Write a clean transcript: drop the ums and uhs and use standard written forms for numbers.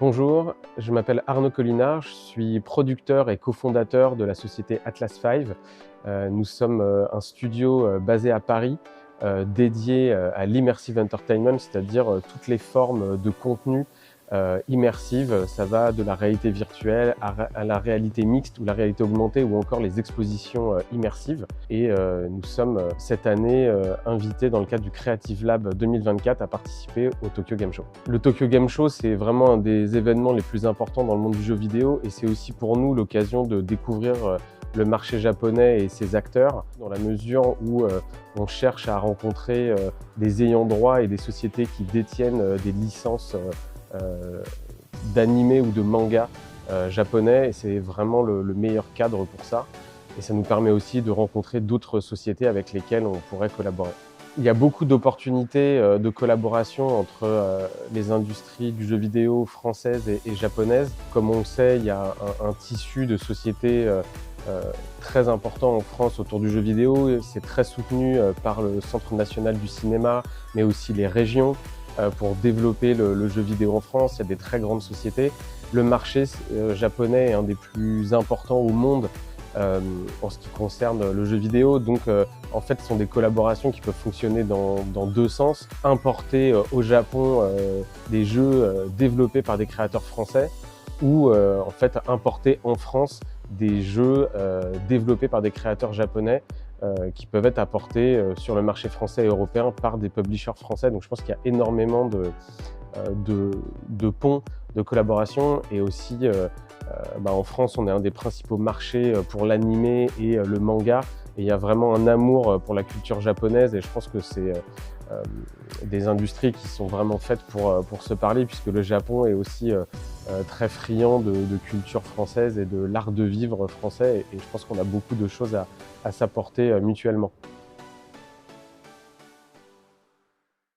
Bonjour, je m'appelle Arnaud Collinard, je suis producteur et cofondateur de la société Atlas 5. Nous sommes un studio basé à Paris, dédié à l'immersive entertainment, c'est-à-dire toutes les formes de contenu immersive. Ça va de la réalité virtuelle à la réalité mixte ou la réalité augmentée ou encore les expositions immersives. Et nous sommes cette année invités dans le cadre du Creative Lab 2024 à participer au Tokyo Game Show. Le Tokyo Game Show, c'est vraiment un des événements les plus importants dans le monde du jeu vidéo et c'est aussi pour nous l'occasion de découvrir le marché japonais et ses acteurs, dans la mesure où on cherche à rencontrer des ayants droit et des sociétés qui détiennent des licences d'animé ou de manga japonais, et c'est vraiment le meilleur cadre pour ça. Et ça nous permet aussi de rencontrer d'autres sociétés avec lesquelles on pourrait collaborer. Il y a beaucoup d'opportunités de collaboration entre les industries du jeu vidéo françaises et japonaises. Comme on le sait, il y a un tissu de sociétés très important en France autour du jeu vidéo. C'est très soutenu par le Centre national du cinéma, mais aussi les régions pour développer le jeu vidéo en France. Il y a des très grandes sociétés. Le marché japonais est un des plus importants au monde en ce qui concerne le jeu vidéo. Donc en fait, ce sont des collaborations qui peuvent fonctionner dans deux sens. Importer au Japon des jeux développés par des créateurs français ou en fait importer en France des jeux développés par des créateurs japonais qui peuvent être apportés sur le marché français et européen par des publishers français. Donc je pense qu'il y a énormément de ponts de collaboration et aussi en France, on est un des principaux marchés pour l'animé et le manga. Et il y a vraiment un amour pour la culture japonaise et je pense que c'est des industries qui sont vraiment faites pour se parler, puisque le Japon est aussi très friand de culture française et de l'art de vivre français. Et je pense qu'on a beaucoup de choses à s'apporter mutuellement.